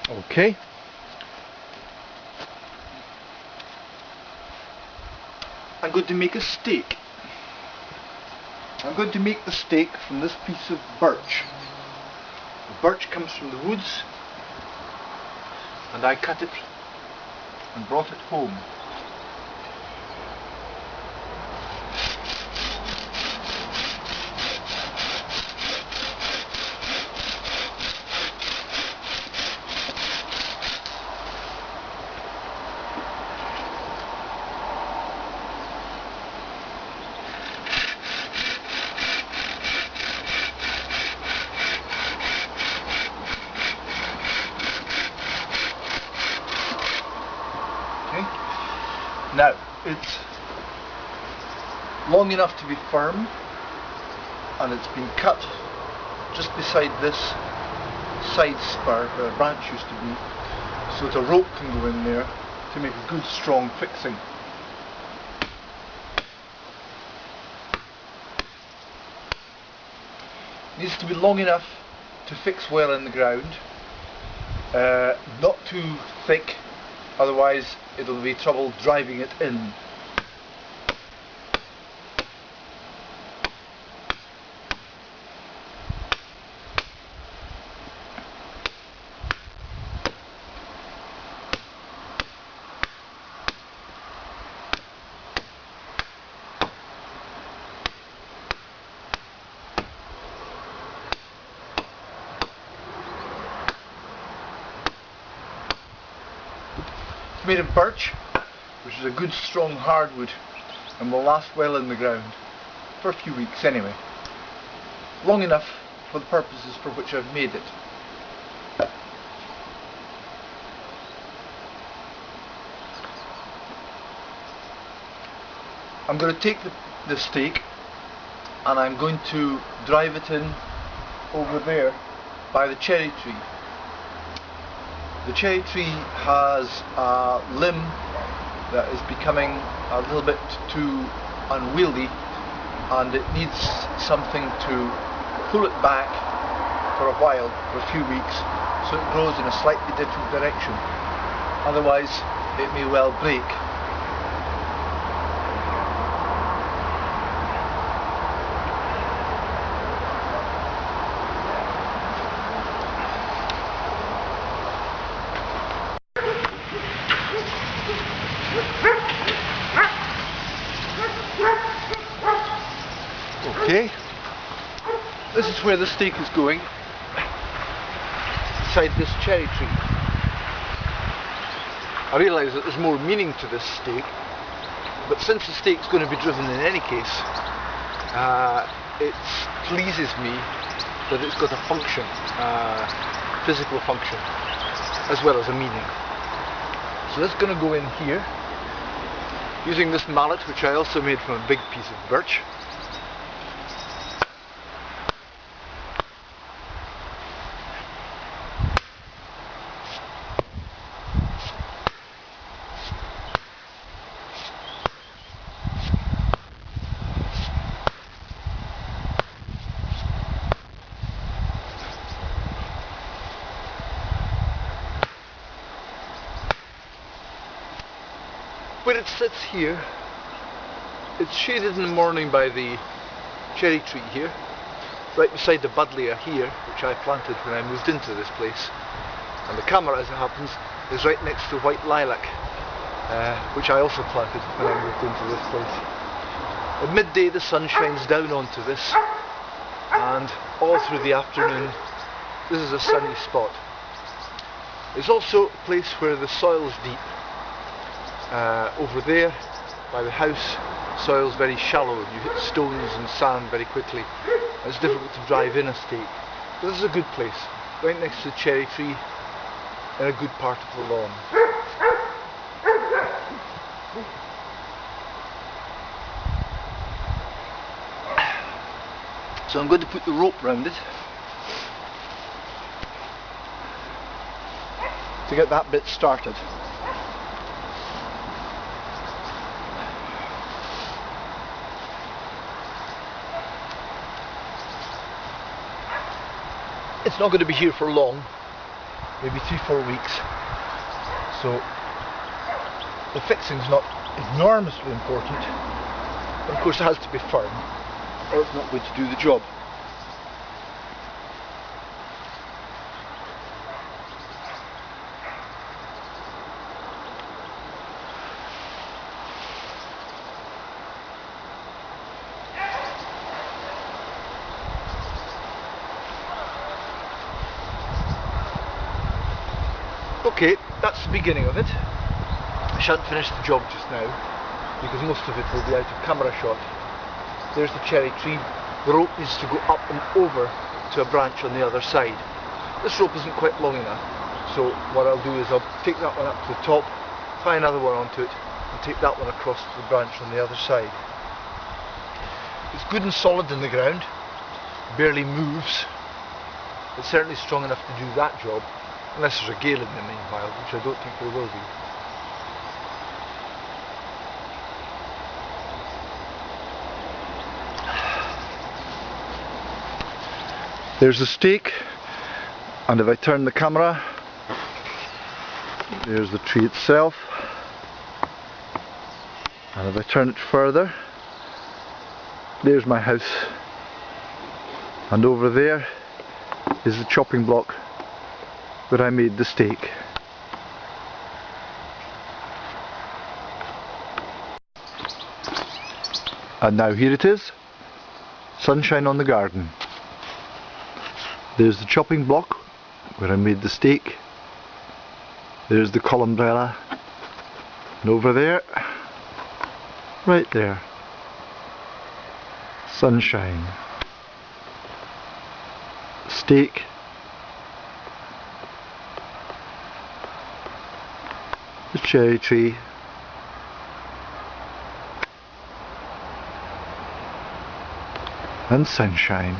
Okay. I'm going to make a stake. I'm going to make the stake from this piece of birch. The birch comes from the woods, and I cut it and brought it home. Now, it's long enough to be firm, and it's been cut just beside this side spur where a branch used to be, so that a rope can go in there to make a good strong fixing. It needs to be long enough to fix well in the ground, not too thick, otherwise it'll be trouble driving it in. It's made of birch, which is a good strong hardwood and will last well in the ground, for a few weeks anyway. Long enough for the purposes for which I've made it. I'm going to take the stake and I'm going to drive it in over there by the cherry tree. The cherry tree has a limb that is becoming a little bit too unwieldy, and it needs something to pull it back for a while, for a few weeks, so it grows in a slightly different direction. Otherwise it may well break. Okay, this is where the stake is going, beside this cherry tree. I realise that there's more meaning to this stake, but since the stake's going to be driven in any case, it pleases me that it's got a function, physical function, as well as a meaning. So that's going to go in here, using this mallet, which I also made from a big piece of birch. Where it sits here, it's shaded in the morning by the cherry tree here, right beside the buddleia here, which I planted when I moved into this place. And the camera, as it happens, is right next to white lilac, which I also planted when I moved into this place. At midday the sun shines down onto this, and all through the afternoon this is a sunny spot. It's also a place where the soil is deep. Over there, by the house, soil's very shallow. You hit stones and sand very quickly. It's difficult to drive in a stake. But this is a good place, right next to the cherry tree, in a good part of the lawn. So I'm going to put the rope round it to get that bit started. It's not going to be here for long, maybe 3-4 weeks. So the fixing's not enormously important, but of course it has to be firm or it's not going to do the job. Okay, that's the beginning of it. I shan't finish the job just now because most of it will be out of camera shot. There's the cherry tree. The rope needs to go up and over to a branch on the other side. This rope isn't quite long enough, so what I'll do is I'll take that one up to the top, tie another one onto it, and take that one across to the branch on the other side. It's good and solid in the ground, barely moves. It's certainly strong enough to do that job, unless there's a gale in the meanwhile, which I don't think there will be. There's the stake, and if I turn the camera, there's the tree itself, and if I turn it further, there's my house, and over there is the chopping block where I made the stake. And now here it is, sunshine on the garden. There's the chopping block where I made the stake. There's the columbrella, and over there, right there, sunshine, stake, the cherry tree, and sunshine.